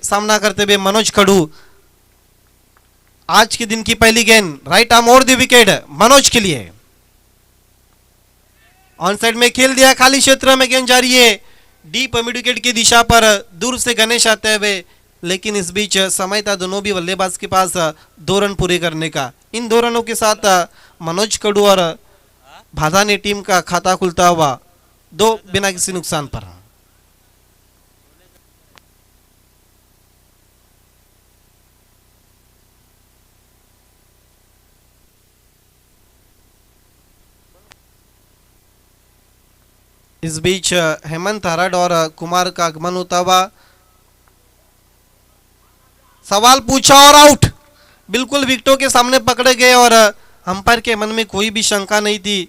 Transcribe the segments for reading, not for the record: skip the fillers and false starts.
सामना करते हुए मनोज खड़ू। आज के दिन की पहली गेंद right arm over the wicket Manoj के लिए। ऑन साइड में खेल दिया, खाली क्षेत्र में गेंद जा रही है डीप मिड विकेट की दिशा पर, दूर से गणेश आते हुए, लेकिन इस बीच समय था दोनों भी बल्लेबाज के पास 2 रन पूरे करने का। इन 2 रनों के साथ मनोज खड़ू और भादा ने टीम का खाता खुलता हुआ 2 बिना किसी नुकसान पर। इस बीच हेमंत हरड और कुमार का आगमन होता हुआ, सवाल पूछा और आउट। बिल्कुल विकेटों के सामने पकड़े गए और अंपायर के मन में कोई भी शंका नहीं थी।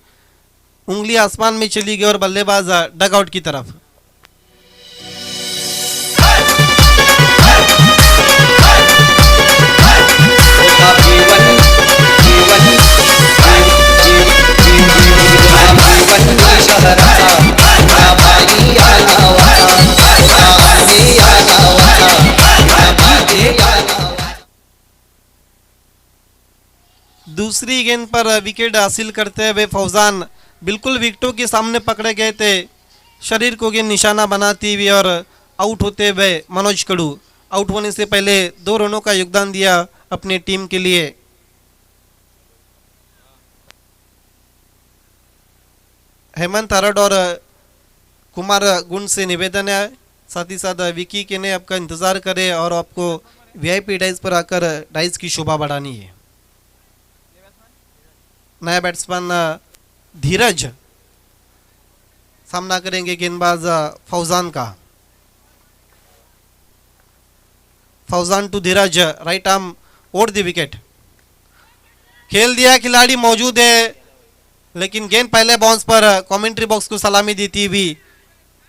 उंगली आसमान में चली गई और बल्लेबाज डगआउट की तरफ। दूसरी गेंद पर विकेट हासिल करते हुए फौजान बिल्कुल विकेटों के सामने पकड़े गए थे, शरीर को गेंद निशाना बनाती हुई और आउट होते हुए मनोज खड़ू आउट होने से पहले 2 रनों का योगदान दिया अपने टीम के लिए। हेमंत हरड और कुमार गुण से निवेदन है, साथ ही साथ विकी के ने आपका इंतजार करे और आपको वीआईपी डाइस पर आकर डाइस की शोभा बढ़ानी है। नया बैट्समैन धीरज सामना करेंगे गेंदबाज फौजान का। Fauzan to Dheeraj, right arm over the wicket. खेल दिया, खिलाड़ी मौजूद है, लेकिन गेंद पहले बाउंस पर कमेंट्री बॉक्स को सलामी देती हुई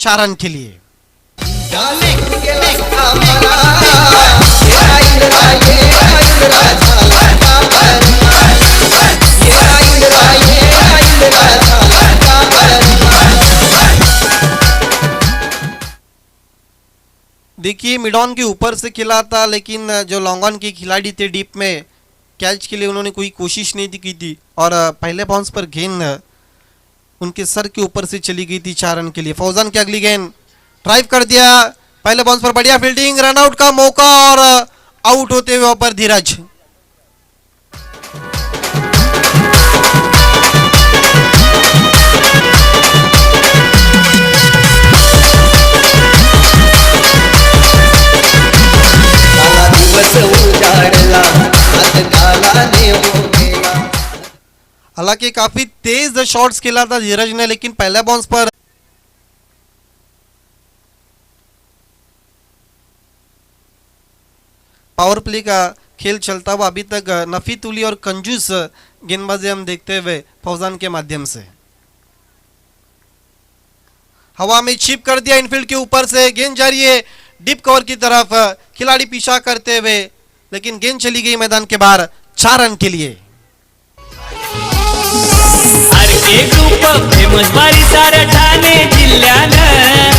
4 रन के लिए। देखिए मिड ऑन के ऊपर से खेला था, लेकिन जो लॉन्ग ऑन के खिलाड़ी थे डीप में कैच के लिए उन्होंने कोई कोशिश नहीं की थी और पहले बाउंस पर गेंद उनके सर के ऊपर से चली गई थी 4 रन के लिए। फौजान की अगली गेंद ड्राइव कर दिया, पहले बाउंस पर बढ़िया फील्डिंग, रनआउट का मौका और आउट होते हुए ऊपर धीरज। हालांकि काफी तेज शॉट्स खेला था धीरज ने, लेकिन पहले बाउंस पर पावर प्ले का खेल चलता हुआ अभी तक नफी तुली और कंजूस गेंदबाजी हम देखते हुए फौजान के माध्यम से। हवा में छिप कर दिया, इनफील्ड के ऊपर से गेंद जा रही है डीप कवर की तरफ, खिलाड़ी पीछा करते हुए, लेकिन गेंद चली गई मैदान के बाहर 4 रन के लिए। आरके ग्रुप फेमस परिसर ठाणे जिल्ह्यानं,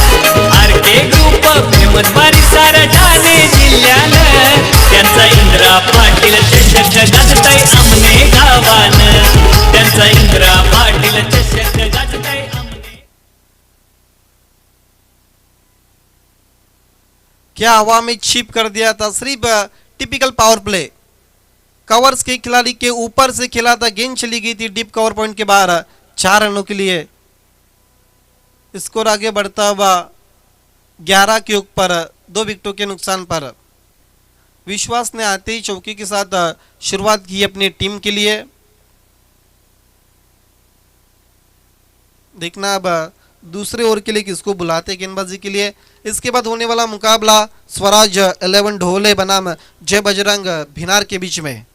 आरके ग्रुप फेमस परिसर ठाणे जिल्ह्यानं, त्यांचा इंद्रा पाटील चषक गाजतय आमने गावानं, त्यांचा इंद्रा पाटील चषक गाजतय आमने। क्या हवा में छिप कर दिया था, सिर्फ टिपिकल पावर प्ले। कवर्स के खिलाड़ी के ऊपर से खेला था, गेंद चली गई थी डीप कवर पॉइंट के बाहर 4 रनों के लिए। स्कोर आगे बढ़ता हुआ 11 के ऊपर 2 विकेटों के नुकसान पर। विश्वास ने आते ही चौकी के साथ शुरुआत की अपनी टीम के लिए। देखना अब दूसरे ओवर के लिए किसको बुलाते गेंदबाजी के लिए। इसके बाद होने वाला मुकाबला स्वराज 11 ढोले बनाम जय बजरंग भिनार के बीच में।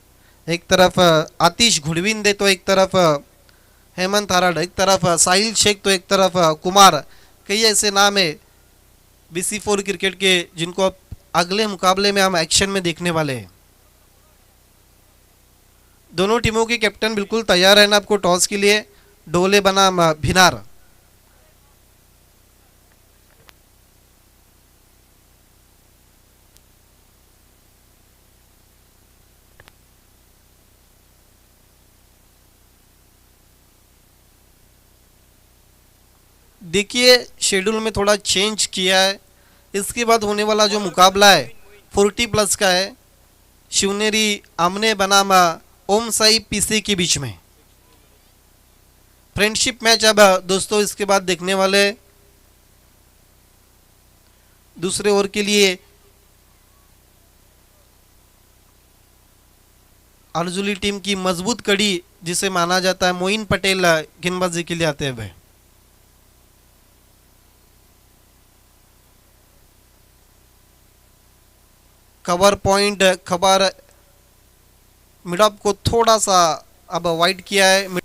एक तरफ आतिश घुड़विंदे तो एक तरफ हेमंत हरड, एक तरफ साहिल शेख तो एक तरफ कुमार। कई ऐसे नाम है BC4 क्रिकेट के जिनको अब अगले मुकाबले में हम एक्शन में देखने वाले हैं। दोनों टीमों के कैप्टन बिल्कुल तैयार है ना आपको टॉस के लिए। ढोले बनाम भिनार। देखिए शेड्यूल में थोड़ा चेंज किया है। इसके बाद होने वाला जो मुकाबला है 40 प्लस का है, शिवनेरी आमने बनाम ओम साई पीसी के बीच में फ्रेंडशिप मैच। अब दोस्तों इसके बाद देखने वाले दूसरे ओवर के लिए अर्जुली टीम की मजबूत कड़ी जिसे माना जाता है मोइन पटेल गेंदबाजी के लिए आते हुए। कवर पॉइंट खबर मिड ऑफ को थोड़ा सा अब वाइड किया है।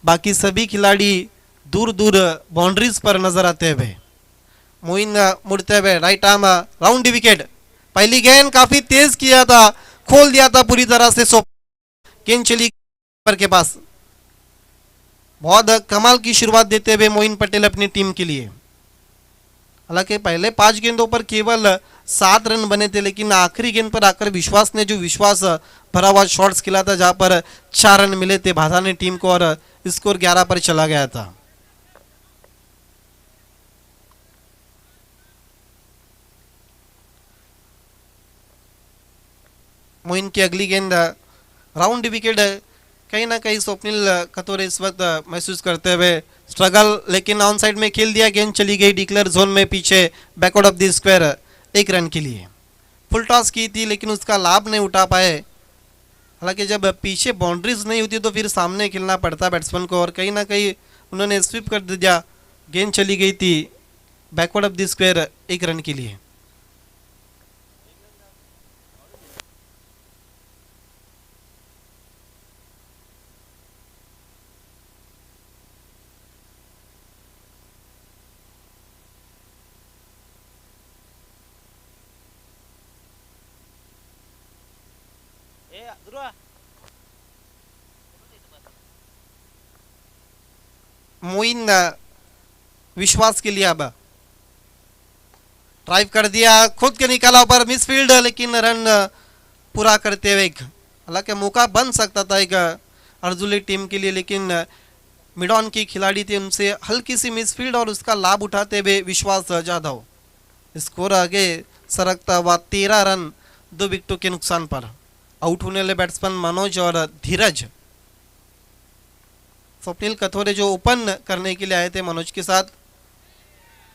बाकी सभी खिलाड़ी दूर दूर बाउंड्रीज पर नजर आते हुए। मोइन मुड़ते हुए राइट आर्म राउंड विकेट। पहली गेंद काफी तेज किया था, खोल दिया था पूरी तरह से। गेंद चली पर के पास। बहुत कमाल की शुरुआत देते हुए मोइन पटेल अपनी टीम के लिए। हालांकि पहले 5 गेंदों पर केवल 7 रन बने थे, लेकिन आखिरी गेंद पर आकर विश्वास ने जो विश्वास भरा हुआ शॉट्स खेला था, जहां पर 4 रन मिले थे बाधा ने टीम को और स्कोर 11 पर चला गया था। मोइन की अगली गेंद राउंड विकेट। कहीं ना कहीं स्वप्निल कतोरे इस वक्त महसूस करते हुए स्ट्रगल, लेकिन ऑन साइड में खेल दिया। गेंद चली गई डिक्लेयर जोन में पीछे backward of the square 1 run के लिए। फुल टॉस की थी लेकिन उसका लाभ नहीं उठा पाए। हालांकि जब पीछे बाउंड्रीज नहीं होती तो फिर सामने खेलना पड़ता बैट्समैन को, और कहीं ना कहीं उन्होंने स्वीप कर दिया। गेंद चली गई थी backward of the square 1 run के लिए। मोइन विश्वास के लिए अब ड्राइव कर दिया, खुद के निकाला ऊपर मिसफील्ड, लेकिन रन पूरा करते हुए हालांकि मौका बन सकता था एक अर्जुली टीम के लिए, लेकिन मिड ऑन की खिलाड़ी थे, उनसे हल्की सी मिसफील्ड और उसका लाभ उठाते हुए विश्वास जाधव। स्कोर आगे सरकता हुआ 13 रन 2 विकेटों के नुकसान पर। आउट होने वाले बैट्समैन मनोज और धीरज। स्वप्निल कथोरे जो ओपन करने के लिए आए थे मनोज के साथ।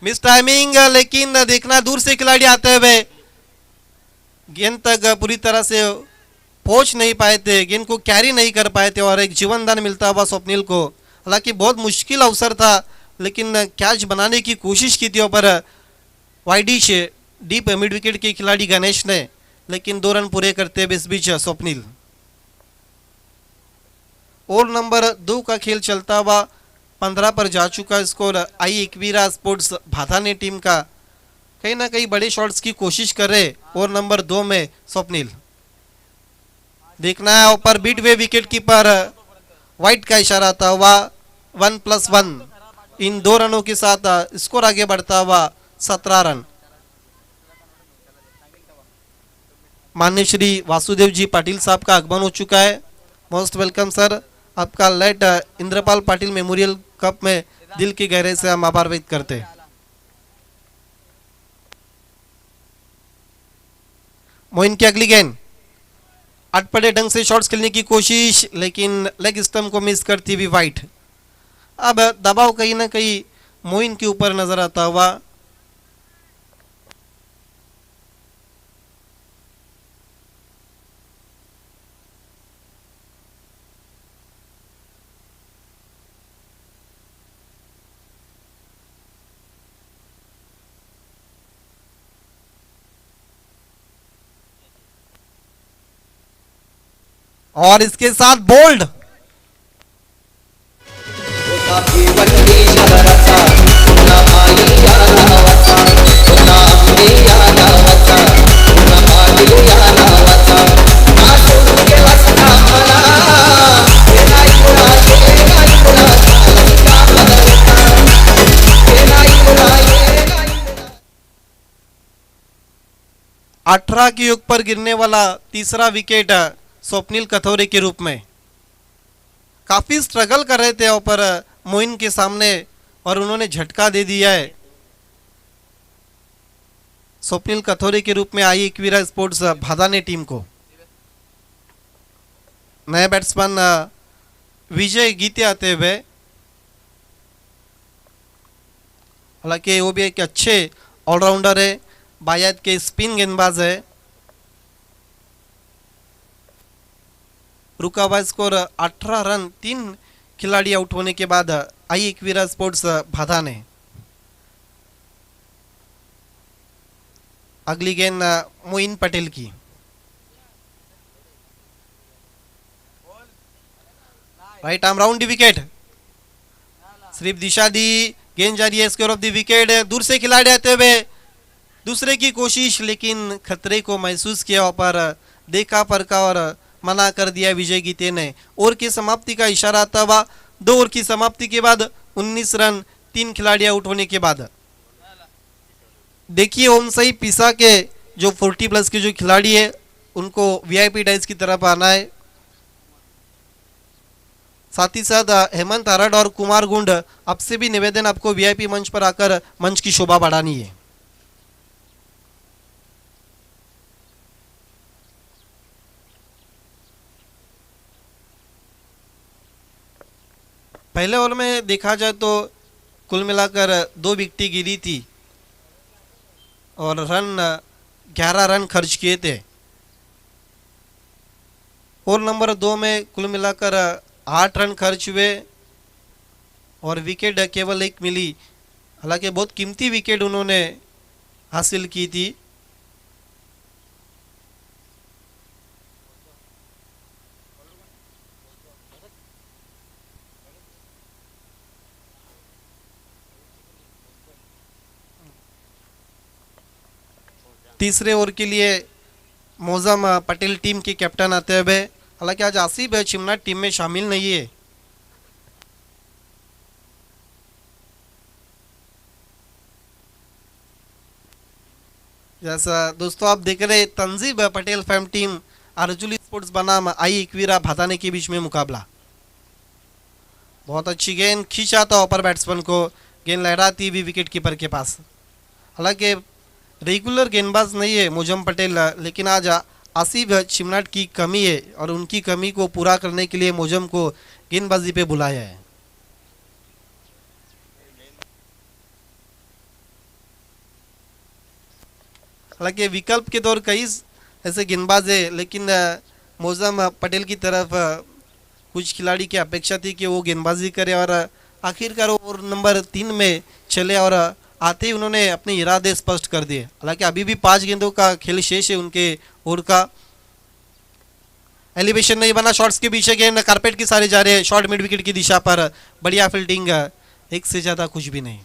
मिस टाइमिंग, लेकिन देखना दूर से खिलाड़ी आते हुए गेंद तक पूरी तरह से पहुंच नहीं पाए थे, गेंद को कैरी नहीं कर पाए थे और एक जीवन दान मिलता हुआ स्वप्निल को। हालांकि बहुत मुश्किल अवसर था, लेकिन कैच बनाने की कोशिश की थी पर वाइडिश डीप मिड विकेट के खिलाड़ी गणेश ने, लेकिन 2 रन पूरे करते हुए इस बीच स्वप्निल। ओवर नंबर 2 का खेल चलता हुआ 15 पर जा चुका स्कोर। आई इक्वीरा स्पोर्ट्स भाथा ने टीम का कहीं ना कहीं बड़े शॉट्स की कोशिश कर रहे। ओवर नंबर 2 में स्वप्निल देखना है ऊपर बीट वे विकेट कीपर वाइट का इशारा था हुआ 1+1। इन 2 रनों के साथ स्कोर आगे बढ़ता हुआ 17 रन। माननीय श्री वासुदेव जी पाटिल साहब का आगमन हो चुका है। मोस्ट वेलकम सर, आपका late Indrapal Patil memorial cup में दिल की गहराई से हम आभार व्यक्त करते हैं। मोइन की अगली गेंद अटपटे ढंग से शॉट्स खेलने की कोशिश, लेकिन लेग स्टंप को मिस करती हुई वाइट। अब दबाव कहीं ना कहीं मोइन के ऊपर नजर आता हुआ। और इसके साथ बोल्ड अठारह के युग पर गिरने वाला तीसरा विकेट स्वप्निल कथोरे के रूप में। काफी स्ट्रगल कर रहे थे और मोइन के सामने और उन्होंने झटका दे दिया है। स्वप्निल कथोरे के रूप में आई एकवीरा स्पोर्ट्स भादाने टीम को। नए बैट्समैन विजय गीते आते हुए, हालांकि वो भी एक अच्छे ऑलराउंडर है, बायत के स्पिन गेंदबाज है। रुका हुआ स्कोर 18 रन, 3 खिलाड़ी आउट होने के बाद आई एकवीरा स्पोर्ट्स भादाने। अगली गेंद मोइन पटेल की। राइट आर्म राउंड दी विकेट, सिर्फ दिशा दी, गेंद जा रही है स्क्वायर ऑफ द विकेट। दूर से खिलाड़ी आते हुए दूसरे की कोशिश, लेकिन खतरे को महसूस किया पर देखा परखा और मना कर दिया विजय गीते ने। ओवर की समाप्ति का इशारा आता हुआ 2 ओवर की समाप्ति के बाद 19 रन, 3 खिलाड़ी आउट होने के बाद। देखिए ओम सही पिसा के जो 40 प्लस के जो खिलाड़ी है उनको वीआईपी डाइस की तरफ आना है। साथ ही साथ हेमंत आरड और कुमार गुंड, आपसे भी निवेदन, आपको वीआईपी मंच पर आकर मंच की शोभा बढ़ानी है। पहले ओवर में देखा जाए तो कुल मिलाकर 2 विकेटें गिरी थी और 11 रन खर्च किए थे। ओवर नंबर 2 में कुल मिलाकर 8 रन खर्च हुए और विकेट केवल 1 मिली। हालांकि बहुत कीमती विकेट उन्होंने हासिल की थी। तीसरे ओवर के लिए मौजम पटेल टीम के कैप्टन आते हुए, हालांकि आज आसिफ चिमनाट टीम में शामिल नहीं है। जैसा दोस्तों आप देख रहे, तंजीब पटेल फैम टीम अर्जुली स्पोर्ट्स बनाम आई एकवीरा भादाने के बीच में मुकाबला। बहुत अच्छी गेंद, खींचा था ऊपर बैट्समैन को, गेंद लहराती हुई विकेट कीपर के पास। हालांकि रेगुलर गेंदबाज नहीं है मौजम पटेल, लेकिन आज आसिफ चिमनाट की कमी है और उनकी कमी को पूरा करने के लिए मौजम को गेंदबाजी पे बुलाया है। हालांकि विकल्प के तौर कई ऐसे गेंदबाज है, लेकिन मौजम पटेल की तरफ कुछ खिलाड़ी की अपेक्षा थी कि वो गेंदबाजी करे और आखिरकार ओवर नंबर 3 में चले और आते ही उन्होंने अपने इरादे स्पष्ट कर दिए। हालांकि अभी भी 5 गेंदों का खेल शेष है उनके ओवर का। एलिवेशन नहीं बना, शॉट्स के पीछे गेंद कारपेट की सारे जा रहे हैं, शॉर्ट मिड विकेट की दिशा पर, बढ़िया फील्डिंग, एक से ज़्यादा कुछ भी नहीं।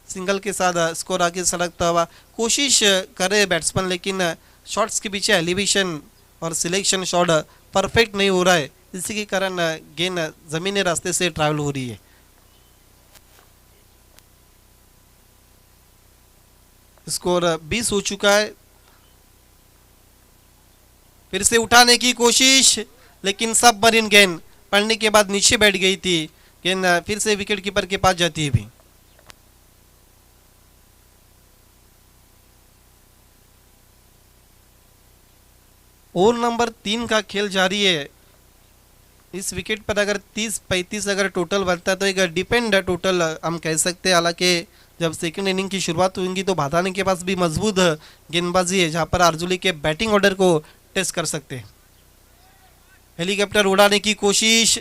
सिंगल के साथ स्कोर आगे सड़कता हुआ कोशिश करे बैट्समैन, लेकिन शॉट्स के पीछे एलिवेशन और सिलेक्शन शॉट परफेक्ट नहीं हो रहा है, इसी के कारण गेंद जमीनी रास्ते से ट्रैवल हो रही है। स्कोर 20 हो चुका है। फिर से उठाने की कोशिश, लेकिन सब मरीन गेंद पड़ने के बाद नीचे बैठ गई थी। गेंद फिर से विकेट कीपर के पास जाती है भी। ओवर नंबर 3 का खेल जारी है। इस विकेट पर अगर 30-35 अगर टोटल बनता है तो एक डिपेंड टोटल हम कह सकते हैं। हालांकि जब सेकंड इनिंग की शुरुआत होगी तो भादाने के पास भी मजबूत गेंदबाजी है, जहां पर अर्जुली के बैटिंग ऑर्डर को टेस्ट कर सकते हैं। हेलीकॉप्टर उड़ाने की कोशिश,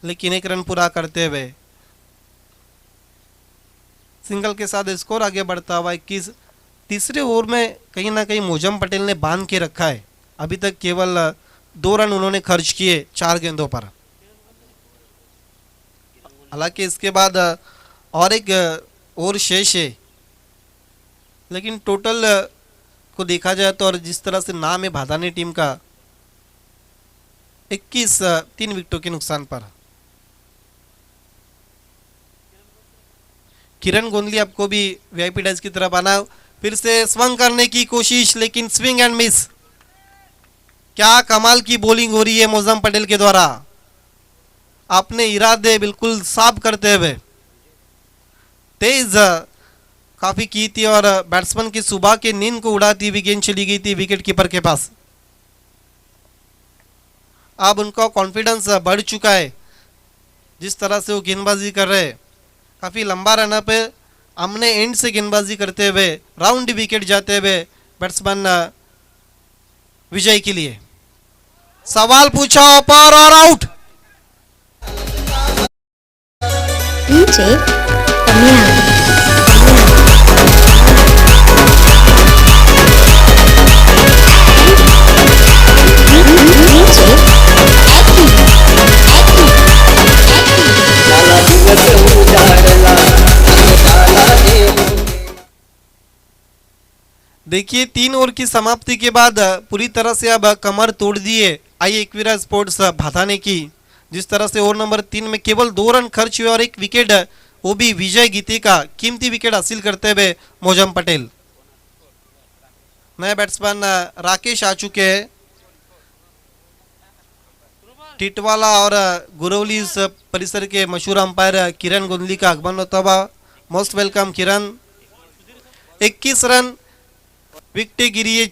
लेकिन 1 रन पूरा करते हुए सिंगल के साथ स्कोर आगे बढ़ता हुआ 21। तीसरे ओवर में कहीं ना कहीं मौजम पटेल ने बांध के रखा है। अभी तक केवल 2 रन उन्होंने खर्च किए 4 गेंदों पर। हालांकि इसके बाद और एक ओवर शेष है, लेकिन टोटल को देखा जाए तो और जिस तरह से नाम है भादाने टीम का, 21 3 विकेटों के नुकसान पर। किरण गोंदली आपको भी वीआईपी डाइस की तरफ आना। फिर से स्विंग करने की कोशिश, लेकिन स्विंग एंड मिस। क्या कमाल की बॉलिंग हो रही है मौजम पटेल के द्वारा। अपने इरादे बिल्कुल साफ करते हुए तेज काफी की थी और बैट्समैन की सुबह की नींद को उड़ाती हुई गेंद चली गई थी विकेट कीपर के पास। अब उनका कॉन्फिडेंस बढ़ चुका है जिस तरह से वो गेंदबाजी कर रहे हैं। काफी लंबा रन पे हमने एंड से गेंदबाजी करते हुए राउंड विकेट जाते हुए बैट्समैन विजय के लिए सवाल पूछा ऊपर और आउट। DJ Tamiya. DJ देखिए 3 ओवर की समाप्ति के बाद पूरी तरह से अब कमर तोड़ दिए आई एकवीरा स्पोर्ट्स भाथाने की। जिस तरह से ओवर नंबर 3 में केवल 2 रन खर्च हुए और एक विकेट वो भी विजय गीते का कीमती विकेट हासिल करते हुए मोजम पटेल। नए बैट्समैन राकेश आ चुके हैं। टिटवाला और गुरवली इस परिसर के मशहूर अंपायर किरण गुंदली का आगमन होता हुआ मोस्ट वेलकम किरण। 21 रन विकेट गिरी है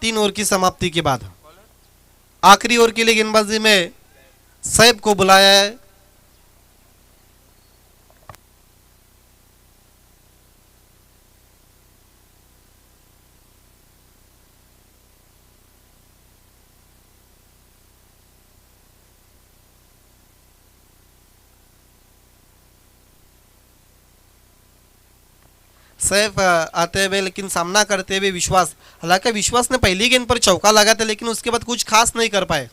3 ओवर की समाप्ति के बाद। आखिरी ओवर के लिए गेंदबाजी में सैब को बुलाया है। सैफ आते हुए लेकिन सामना करते हुए विश्वास। हालांकि विश्वास ने पहली गेंद पर चौका लगा था लेकिन उसके बाद कुछ खास नहीं कर पाए।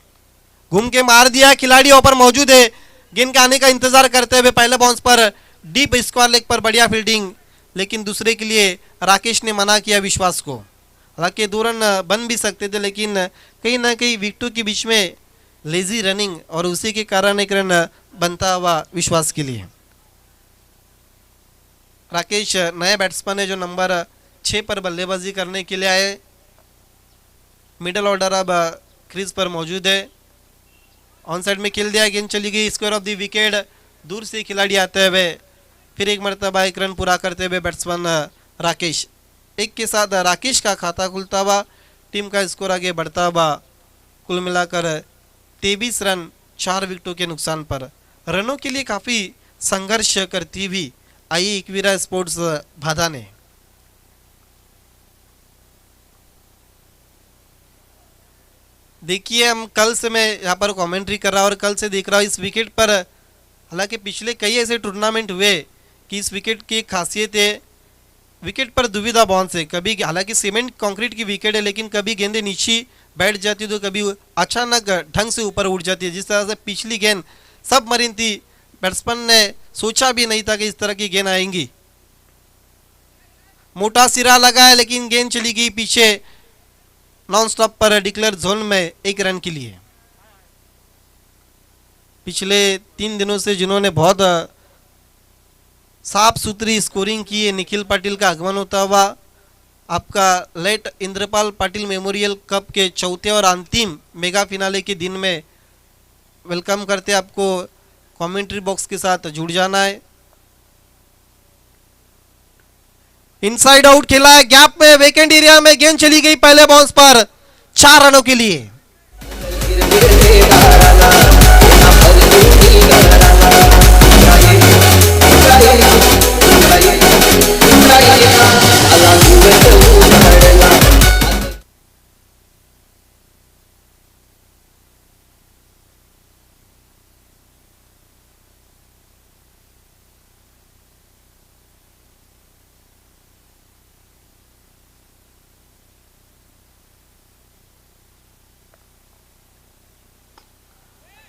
घूम के मार दिया। खिलाड़ी ऊपर मौजूद है गेंद के आने का इंतजार करते हुए पहले बाउंस पर डीप स्क्वायर लेग पर बढ़िया फील्डिंग लेकिन दूसरे के लिए राकेश ने मना किया विश्वास को। हालांकि 2 रन बन भी सकते थे लेकिन कहीं ना कहीं विकेटों के बीच में लेजी रनिंग और उसी के कारण एक रन बनता हुआ विश्वास के लिए। राकेश नए बैट्समैन है जो नंबर 6 पर बल्लेबाजी करने के लिए आए। मिडल ऑर्डर अब क्रीज पर मौजूद है। ऑन साइड में खेल दिया। गेंद चली गई स्क्वायर ऑफ द विकेट। दूर से खिलाड़ी आते हुए फिर एक मरतबा एक रन पूरा करते हुए बैट्समैन राकेश। एक के साथ राकेश का खाता खुलता हुआ टीम का स्कोर आगे बढ़ता हुआ कुल मिलाकर 23 रन 4 विकेटों के नुकसान पर। रनों के लिए काफ़ी संघर्ष करती हुई आई एकवीरा स्पोर्ट्स भादा ने। देखिए हम कल से मैं यहाँ पर कमेंट्री कर रहा हूँ और कल से देख रहा हूँ इस विकेट पर। हालांकि पिछले कई ऐसे टूर्नामेंट हुए कि इस विकेट की एक खासियत है विकेट पर दुविधा बाउंस है। कभी हालांकि सीमेंट कंक्रीट की विकेट है लेकिन कभी गेंदें नीचे बैठ जाती है तो कभी अचानक ढंग से ऊपर उठ जाती है। जिस तरह से पिछली गेंद सबमरीन थी बैट्समैन ने सोचा भी नहीं था कि इस तरह की गेंद आएंगी। मोटा सिरा लगा है लेकिन गेंद चली गई पीछे नॉन स्टॉप पर डिक्लेयर जोन में 1 रन के लिए। पिछले 3 दिनों से जिन्होंने बहुत साफ सुथरी स्कोरिंग की है निखिल पाटिल का आगमन होता हुआ आपका late Indrapal Patil memorial cup के चौथे और अंतिम मेगा फिनाले के दिन में वेलकम करते आपको कमेंट्री बॉक्स के साथ जुड़ जाना है। इनसाइड आउट खेला है गैप में वेकेंट एरिया में गेंद चली गई पहले बाउंस पर 4 रनों के लिए।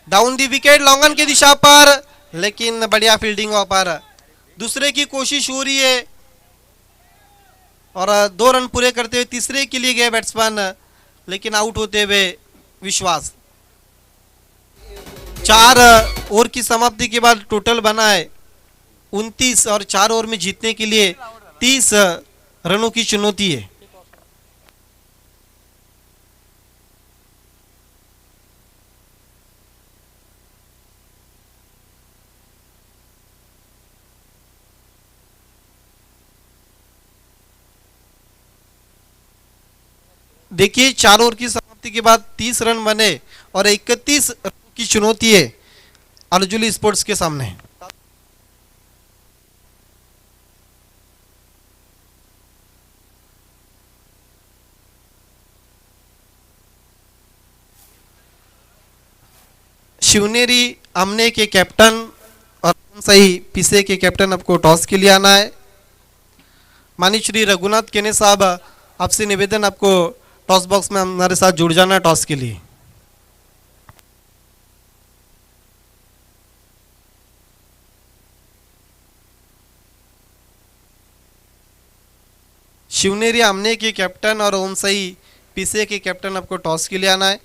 डाउन दी विकेट लॉन्गन की दिशा पर लेकिन बढ़िया फील्डिंग पर दूसरे की कोशिश हो रही है और 2 रन पूरे करते हुए तीसरे के लिए गए बैट्समैन लेकिन आउट होते हुए विश्वास। 4 ओवर की समाप्ति के बाद टोटल बना है 29 और 4 ओवर में जीतने के लिए 30 रनों की चुनौती है। देखिए 4 ओवर की समाप्ति के बाद 30 रन बने और 31 रन की चुनौती है अर्जुली स्पोर्ट्स के सामने। शिवनेरी आमने के कैप्टन और सही पीसे के कैप्टन आपको टॉस के लिए आना है। माननीय श्री रघुनाथ केने साहब, आपसे निवेदन आपको टॉस बॉक्स में हमारे साथ जुड़ जाना है टॉस के लिए। शिवनेरी आमने के कैप्टन और ओम सही पीसे के कैप्टन आपको टॉस के लिए आना है।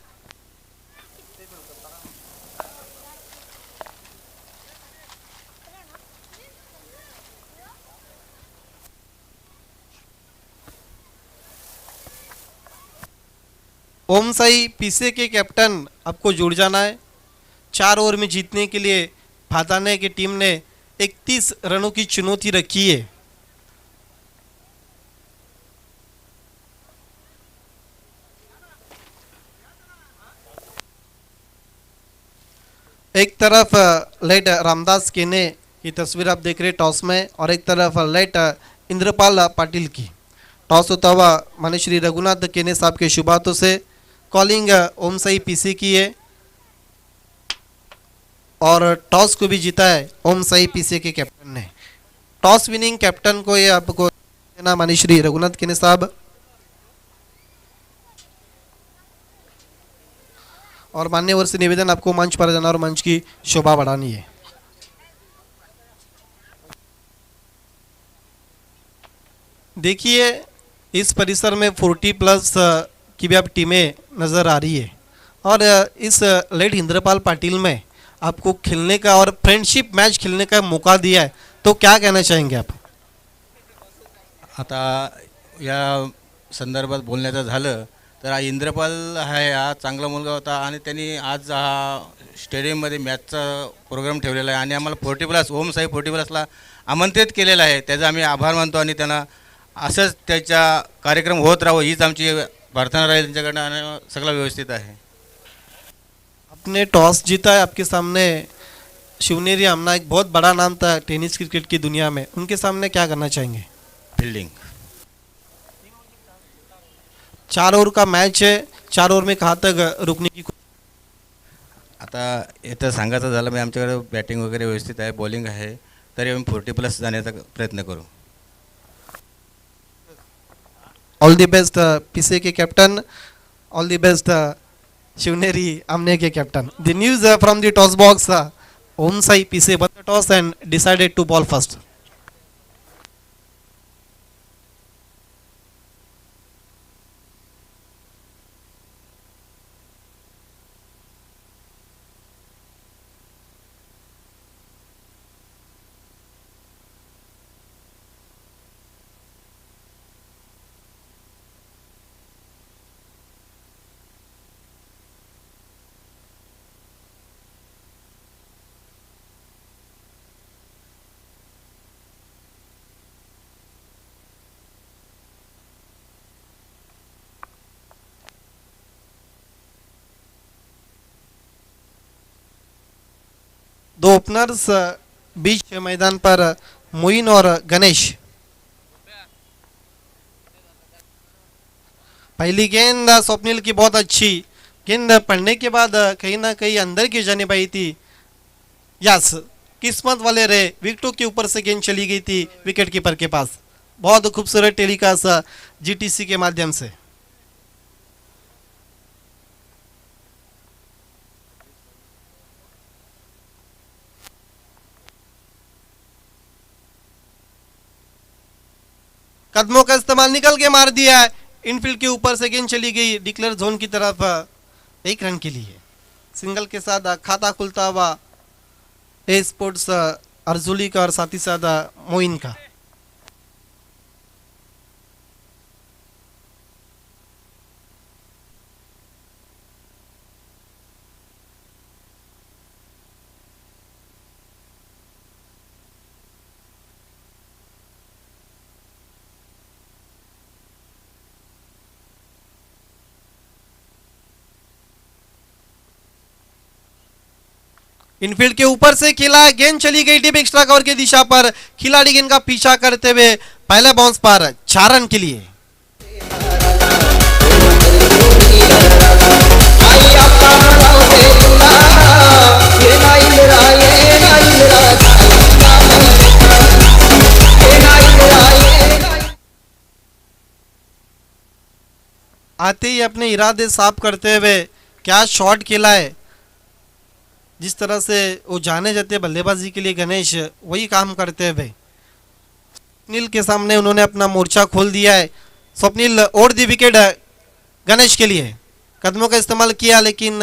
ओम साई पीसे के कैप्टन आपको जुड़ जाना है। 4 ओवर में जीतने के लिए भादाने की टीम ने 31 रनों की चुनौती रखी है। एक तरफ लेट रामदास केने की तस्वीर आप देख रहे हैं टॉस में, और एक तरफ लेट इंद्रपाल पाटिल की। टॉस होता हुआ माननीय श्री रघुनाथ केने साहब के शुभ हाथों से कॉलिंग ओम साई पीसी की है और टॉस को भी जीता है ओम साई पीसी के कैप्टन ने। टॉस विनिंग कैप्टन को ये आपको देना माननीय श्री रघुनाथ केने साहब, और मान्यवर से निवेदन आपको मंच पर जाना और मंच की शोभा बढ़ानी है। देखिए इस परिसर में 40+ की भी आप टीमें नज़र आ रही है, और इस लेट इंद्रपाल पाटिल में आपको खेलने का और फ्रेंडशिप मैच खेलने का मौका दिया है, तो क्या कहना चाहेंगे आप? आता या संदर्भात बोलण्याचं झालं तर हा इंद्रपाल हा चांगला मुलगा होता आणि त्यांनी आज हा स्टेडियममध्ये मॅचचा प्रोग्राम ठेवलेला आहे आणि आम्हाला 40+ ओम साई 40+ला आमंत्रित केलेलं आहे। त्याचा आम्ही आभार मानतो आणि त्यांना असंच त्याचा कार्यक्रम होत राहावं हीच आमची प्रार्थना राहील त्यांच्याकडनं आणि सगळं व्यवस्थित आहे। आपने टॉस जीता है, आपके सामने शिवनेरी आमना एक बहुत बड़ा नाम था टेनिस क्रिकेट की दुनिया में, उनके सामने क्या करना चाहेंगे? फिल्डिंग 4 ओवर का मैच है, 4 ओवर में कहाँ तक रुकने की आता इथं सांगायचं झालं मी आमच्याकडे बॅटिंग वगैरे व्यवस्थित आहे, बॉलिंग आहे, तरी आम्ही 40+ जाण्याचा प्रयत्न करू। ऑल द बेस्ट पीसे के captain, all the best Shivneri Aamne के captain. The news from the toss box, Om Sai Pise won the toss and decided to ball first. दो ओपनर्स बीच मैदान पर मोइन और गणेश। पहली गेंद स्वप्निल की बहुत अच्छी गेंद पड़ने के बाद कहीं ना कहीं अंदर की जाने पाई थी। यस, किस्मत वाले रहे, विकेटों के ऊपर से गेंद चली गई थी विकेट कीपर के पास। बहुत खूबसूरत टेलीकास्ट जीटीसी के माध्यम से। कदमों का इस्तेमाल निकल के मार दिया है, इनफील्ड के ऊपर से गेंद चली गई डिक्लेयर जोन की तरफ। 1 रन के लिए सिंगल के साथ खाता खुलता हुआ ए स्पोर्ट्स अर्जुली का और साथ ही साथ मोइन का। इनफील्ड के ऊपर से खेला, गेंद चली गई डीप एक्स्ट्रा कवर की दिशा पर, खिलाड़ी गेंद का पीछा करते हुए पहले बाउंस पर 4 रन के लिए। आते ही अपने इरादे साफ करते हुए क्या शॉट खेला है। जिस तरह से वो जाने जाते बल्लेबाजी के लिए गणेश, वही काम करते हुए स्वप्निल के सामने उन्होंने अपना मोर्चा खोल दिया है। स्वप्निल और दी विकेट गणेश के लिए कदमों का इस्तेमाल किया, लेकिन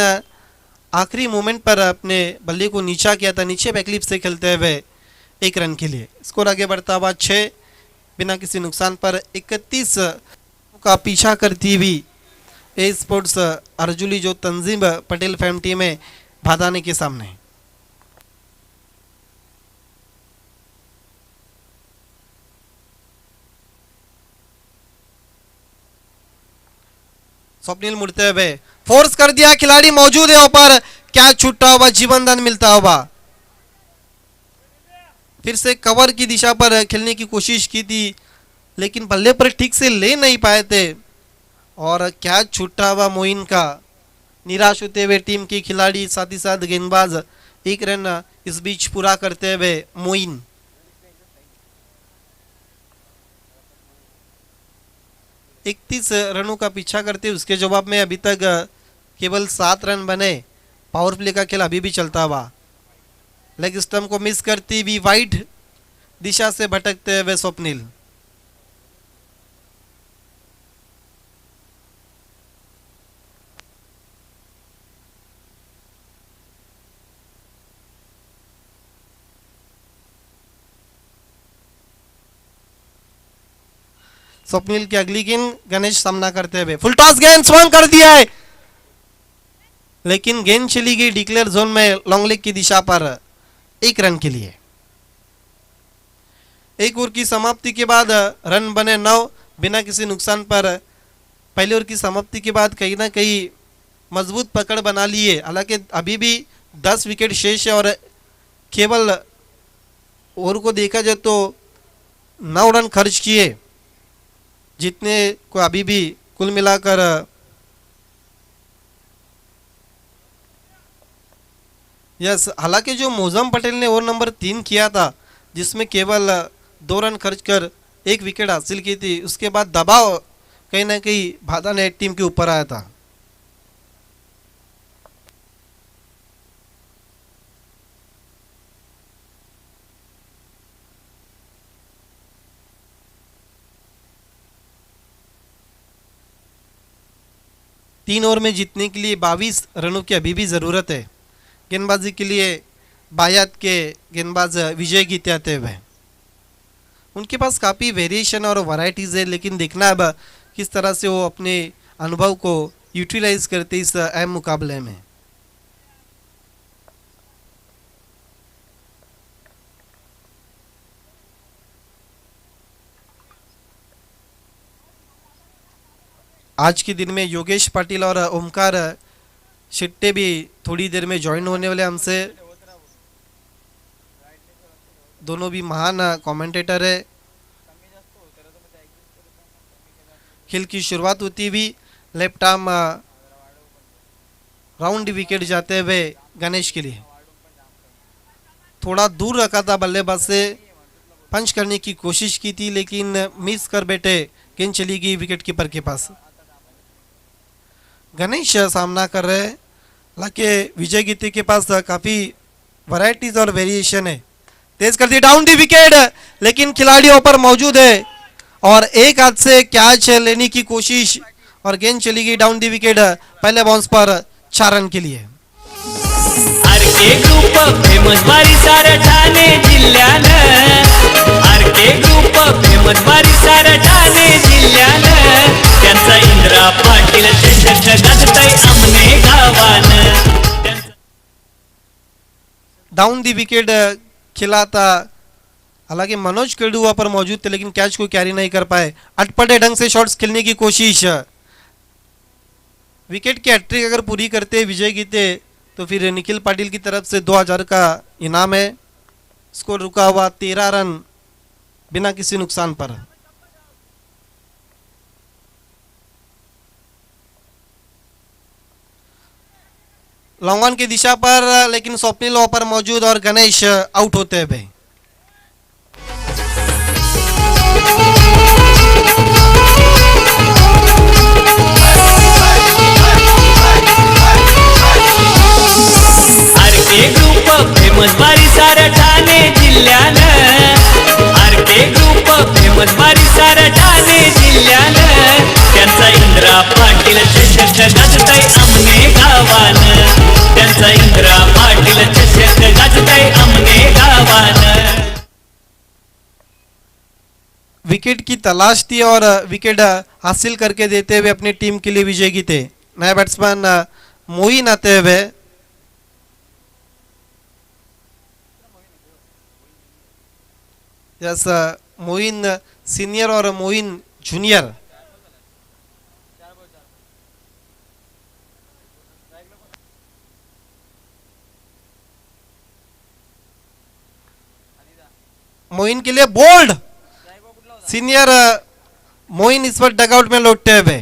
आखिरी मोमेंट पर अपने बल्ले को नीचा किया था, नीचे बैकलिप से खेलते हुए 1 रन के लिए। स्कोर आगे बढ़ता हुआ 6 बिना किसी नुकसान पर 31 का पीछा करती हुई ए स्पोर्ट्स अर्जुली जो तंजीम पटेल फैम टीम है भादाने के सामने। स्वप्निल मुड़ते हुए फोर्स कर दिया, खिलाड़ी मौजूद है ऊपर, क्या छूटा हुआ, जीवन दान मिलता हुआ। फिर से कवर की दिशा पर खेलने की कोशिश की थी, लेकिन बल्ले पर ठीक से ले नहीं पाए थे और क्या छूटा हुआ मोइन का। निराश होते हुए टीम के खिलाड़ी, साथ ही साथ गेंदबाज 1 रन इस बीच पूरा करते हुए मोइन। इकतीस रनों का पीछा करते उसके जवाब में अभी तक केवल 7 रन बने। पावर प्ले का खेल अभी भी चलता हुआ, लेग स्टंप को मिस करती हुई वाइड दिशा से भटकते हुए स्वप्निल। स्वप्निल की अगली गेंद गणेश सामना करते हुए फुल टॉस गेंद स्वंग कर दिया है, लेकिन गेंद चली गई डिक्लेयर जोन में लॉन्ग लेग की दिशा पर 1 रन के लिए। 1 ओवर की समाप्ति के बाद रन बने 9 बिना किसी नुकसान पर। पहले ओवर की समाप्ति के बाद कहीं ना कहीं मजबूत पकड़ बना लिए, हालांकि अभी भी 10 विकेट शेष है और केवल ओवर को देखा जाए तो 9 रन खर्च किए, जितने को अभी भी कुल मिलाकर यस। हालांकि जो मौजम पटेल ने ओवर नंबर 3 किया था, जिसमें केवल 2 रन खर्च कर 1 विकेट हासिल की थी, उसके बाद दबाव कहीं ना कहीं भादा ने टीम के ऊपर आया था। तीन ओवर में जीतने के लिए 22 रनों की अभी भी ज़रूरत है। गेंदबाजी के लिए बायात के गेंदबाज विजय गीते आते हुए, उनके पास काफ़ी वेरिएशन और वैरायटीज़ है, लेकिन देखना अब किस तरह से वो अपने अनुभव को यूटिलाइज करते इस अहम मुकाबले में। आज के दिन में योगेश पाटिल और ओमकार शिट्टे भी थोड़ी देर में ज्वाइन होने वाले हमसे। दोनों भी महान कमेंटेटर है। खेल की शुरुआत होती हुई लेफ्ट आर्म राउंड विकेट जाते हुए गणेश के लिए थोड़ा दूर रखा था बल्लेबाज से, पंच करने की कोशिश की थी, लेकिन मिस कर बैठे, गेंद चली गई विकेट कीपर के पास। गणेश सामना कर रहे हैं, हालांकि विजय गीते के पास काफ़ी वैरायटीज और वेरिएशन है। तेज कर दी डाउन दी विकेट, लेकिन खिलाड़ियों पर मौजूद है और एक हाथ से कैच लेने की कोशिश और गेंद चली गई डाउन दी विकेट। पहले बाउंस पर 4 रन के लिए। आरके ग्रुप फेमस बारी साऱ्या ठाणे जिल्ह्यानं, आरके ग्रुप फेमस बारी साऱ्या ठाणे जिल्ह्यानं, त्यांचा इंद्रा पाटील चषक गाजतय आमने गावानं। डाउन दी विकेट खिला था, हालांकि मनोज केडू वहां पर मौजूद थे, लेकिन कैच को कैरी नहीं कर पाए। अटपटे ढंग से शॉट्स खेलने की कोशिश, विकेट की हैट्रिक अगर पूरी करते विजय गीते तो फिर निखिल पाटिल की तरफ से 2000 का इनाम है। स्कोर रुका हुआ 13 रन बिना किसी नुकसान पर। लॉन्ग ऑन की दिशा पर, लेकिन स्वप्निल वहां पर मौजूद और गणेश आउट होते हुए। आरके ग्रुप फेमस बारी साऱ्या ठाणे जिल्ह्यानं, आरके ग्रुप फेमस बारी साऱ्या ठाणे जिल्ह्यानं, त्यांचा इंद्रा पाटील चषक गाजतय आमने गावानं, त्यांचा इंद्रा पाटील चषक गाजतय आमने गावानं। विकेट की तलाश थी और विकेट हासिल करके देते हुए अपनी टीम के लिए विजय गीते। नया बैट्समैन मोइन आते हुए। यस, मोइन सीनियर और मोइन जूनियर। मोइन के लिए बोल्ड। सीनियर मोइन इस वक्त डगआउट में लौटते हुए।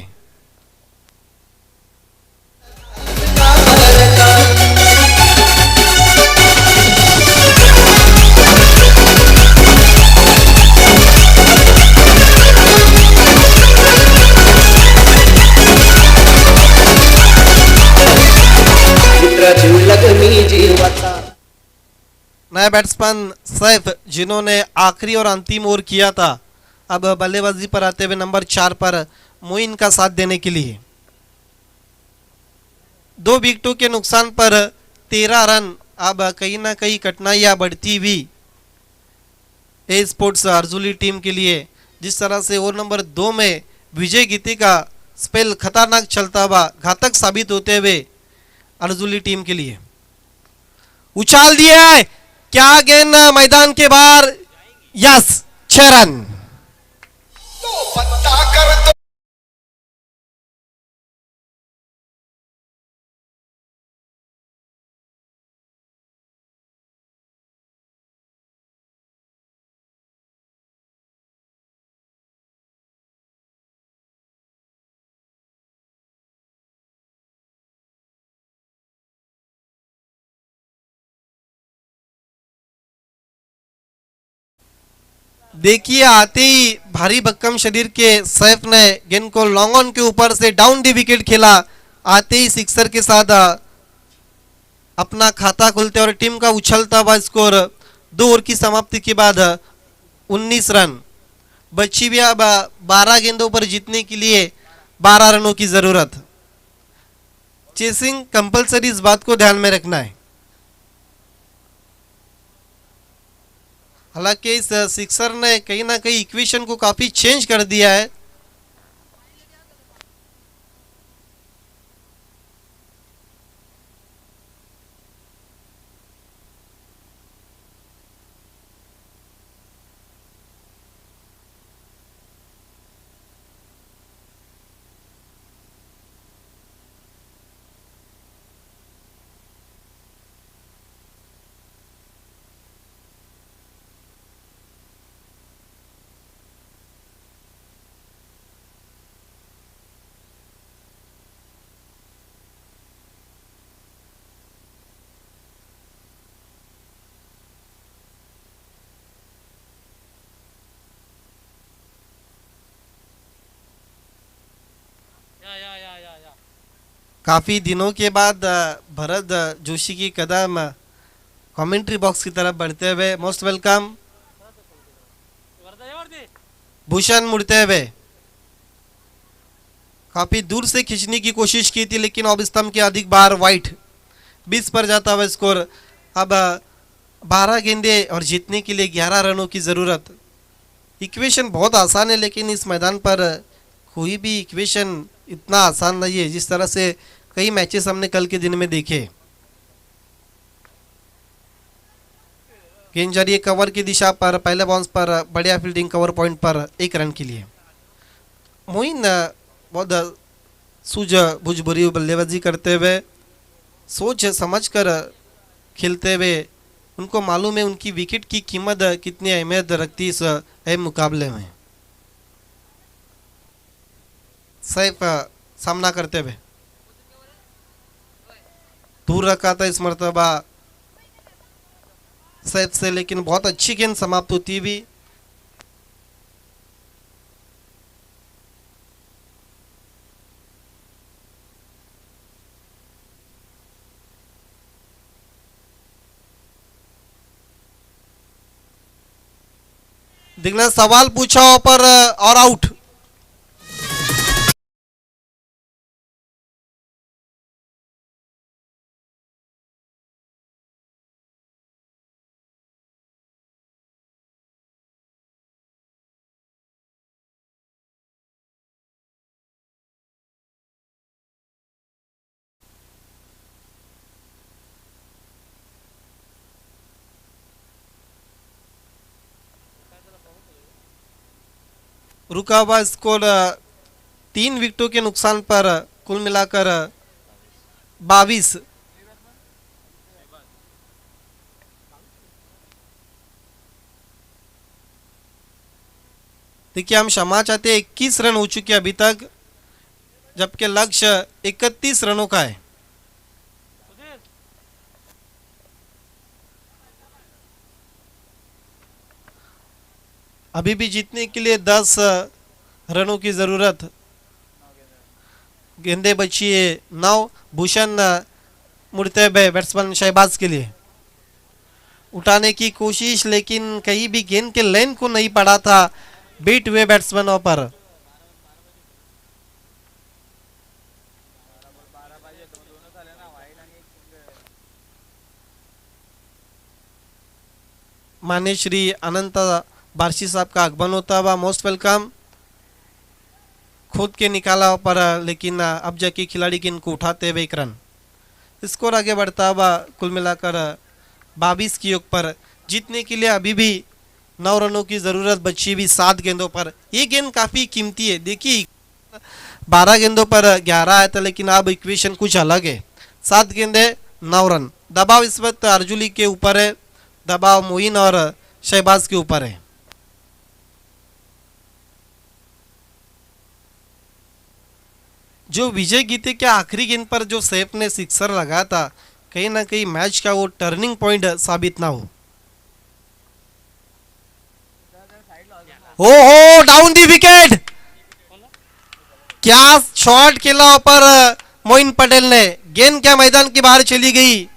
नया बैट्समैन सैफ, जिन्होंने आखिरी और अंतिम ओवर किया था, अब बल्लेबाजी पर आते हुए नंबर 4 पर मोइन का साथ देने के लिए। 2 विकेटों के नुकसान पर 13 रन। अब कहीं ना कहीं कठिनाइयां बढ़ती हुई ए स्पोर्ट्स अर्जुली टीम के लिए। जिस तरह से ओवर नंबर 2 में विजय गीते का स्पेल खतरनाक चलता हुआ घातक साबित होते हुए अर्जुली टीम के लिए। उछाल दिया है, क्या गेंद मैदान के बाहर। Yes, 6 run. देखिए, आते ही भारी भक्कम शरीर के सैफ ने गेंद को लॉन्ग ऑन के ऊपर से डाउन दी विकेट खेला। आते ही सिक्सर के साथ अपना खाता खोलते और टीम का उछलता हुआ स्कोर 2 ओवर की समाप्ति के बाद 19 रन। बची हुई अब 12 गेंदों पर जीतने के लिए 12 रनों की जरूरत। चेसिंग कंपलसरी, इस बात को ध्यान में रखना है। हालांकि इस सिक्सर ने कहीं ना कहीं इक्वेशन को काफी चेंज कर दिया है। काफी दिनों के बाद भरत जोशी की कदम कमेंट्री बॉक्स की तरफ बढ़ते हुए। Most welcome. भूषण मुड़ते हुए काफी दूर से खींचने की कोशिश की थी, लेकिन ऑफ स्तंभ के अधिक बार वाइट। 20 पर जाता हुआ स्कोर। अब 12 गेंदे और जीतने के लिए 11 रनों की जरूरत। इक्वेशन बहुत आसान है, लेकिन इस मैदान पर कोई भी इक्वेशन इतना आसान नहीं है जिस तरह से कई मैचेस हमने कल के दिन में देखे। गेंद जा रही है कवर की दिशा पर, पहले बाउंस पर बढ़िया फील्डिंग, कवर पॉइंट पर 1 रन के लिए। मोइन बहुत सूझबूझ भरी बल्लेबाजी करते हुए सोच समझ कर खेलते हुए उनको मालूम है उनकी विकेट की कीमत कितनी अहमियत रखती इस अहम मुकाबले में। सैफ सामना करते हुए दूर रखा था इस मर्तबा सैफ से, लेकिन बहुत अच्छी गेंद समाप्त होती हुई। दिग्गज सवाल पूछा पर और आउट। रुका हुआ स्कोर 3 विकेटों के नुकसान पर कुल मिलाकर 22। देखिए हम क्षमा चाहते हैं, 21 रन हो चुके अभी तक, जबकि लक्ष्य 31 रनों का है। अभी भी जीतने के लिए 10 रनों की जरूरत। गेंदे बची है 9। भूषण मुड़ते हुए बैट्समैन शहबाज के लिए उठाने की कोशिश, लेकिन कहीं भी गेंद के लाइन को नहीं पड़ा था बीट हुए बैट्समैनों पर। मान्य श्री अनंत बारशी साहब का आगमन होता हुआ, मोस्ट वेलकम। खुद के निकाला पर लेकिन अब जाके खिलाड़ी गेंद को उठाते हुए 1 रन। स्कोर आगे बढ़ता हुआ कुल मिलाकर 22 की योग पर। जीतने के लिए अभी भी 9 रनों की ज़रूरत बची हुई 7 गेंदों पर। ये गेंद काफ़ी कीमती है। देखिए 12 गेंदों पर 11 आया था, लेकिन अब इक्वेशन कुछ अलग है। 7 गेंदे 9 रन। दबाव इस वक्त अर्जुली के ऊपर है, दबाव मोइन और शहबाज के ऊपर है। जो विजय गीते के आखिरी गेंद पर जो सैफ ने सिक्सर लगाया था, कहीं ना कहीं मैच का वो टर्निंग पॉइंट साबित ना हो। ओहो, डाउन दी विकेट। क्या शॉट खेला पर मोइन पटेल ने। गेंद क्या मैदान के बाहर चली गई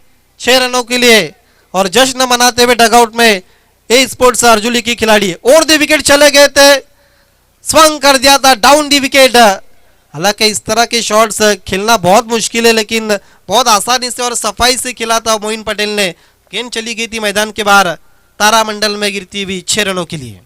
6 रनों के लिए, और जश्न मनाते हुए डगआउट में ए स्पोर्ट्स अर्जुली की खिलाड़ी। और दी विकेट चले गए थे, स्वंग कर दिया था, डाउन दी विकेट। हालांकि इस तरह के शॉट्स खेलना बहुत मुश्किल है, लेकिन बहुत आसानी से और सफाई से खेला था मोइन पटेल ने। गेंद चली गई थी मैदान के बाहर, तारामंडल में गिरती हुई 6 रनों के लिए।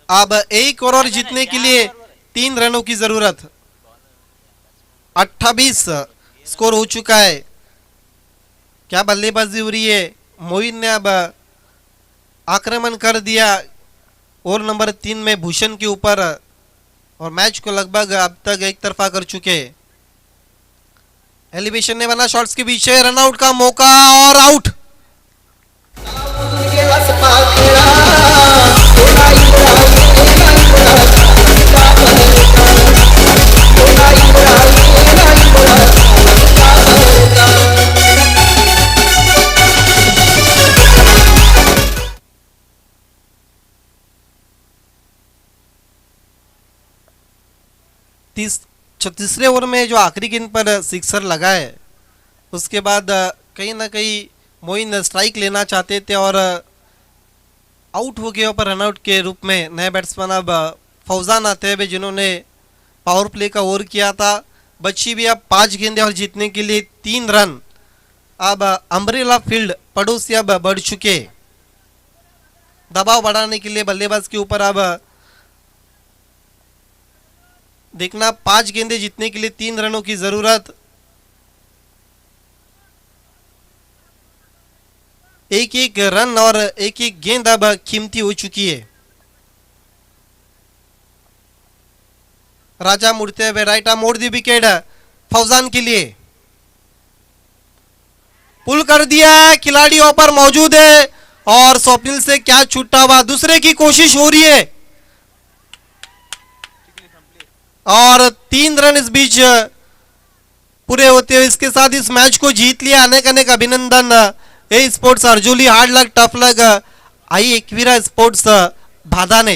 अब एक ओवर जीतने के लिए 3 रनों की जरूरत। 28 स्कोर हो चुका है। क्या बल्लेबाजी हो रही है। मोइन ने अब आक्रमण कर दिया ओवर नंबर 3 में भूषण के ऊपर, और मैच को लगभग अब तक एक तरफा कर चुके। एलिवेशन ने बना शॉट्स के पीछे, रनआउट का मौका और आउट। तीसरे ओवर में जो आखिरी गेंद पर सिक्सर लगा है उसके बाद कहीं ना कहीं मोइन स्ट्राइक लेना चाहते थे और आउट हो गए पर रनआउट के रूप में नए बैट्समैन अब फौजान आते हुए जिन्होंने पावर प्ले का ओवर किया था। बच्ची भी अब 5 गेंदें और जीतने के लिए 3 रन। अब अम्ब्रेला फील्ड पड़ोसी अब बढ़ चुके, दबाव बढ़ाने के लिए बल्लेबाज के ऊपर अब देखना 5 गेंदें जीतने के लिए 3 रनों की जरूरत। एक एक रन और एक एक गेंद अब कीमती हो चुकी है। राजा मुड़ते हुए राइट आर्म मोड़ दी विकेट फौजान के लिए, पुल कर दिया है, खिलाड़ी ऊपर मौजूद है और स्वप्निल से क्या छूटा हुआ, दूसरे की कोशिश हो रही है और 3 रन इस बीच पूरे होते हुए इसके साथ इस मैच को जीत लिया। अनेक अनेक अभिनंदन। A sports Arjuli hard luck tough luck Aai Ekvira sports Bhada ने।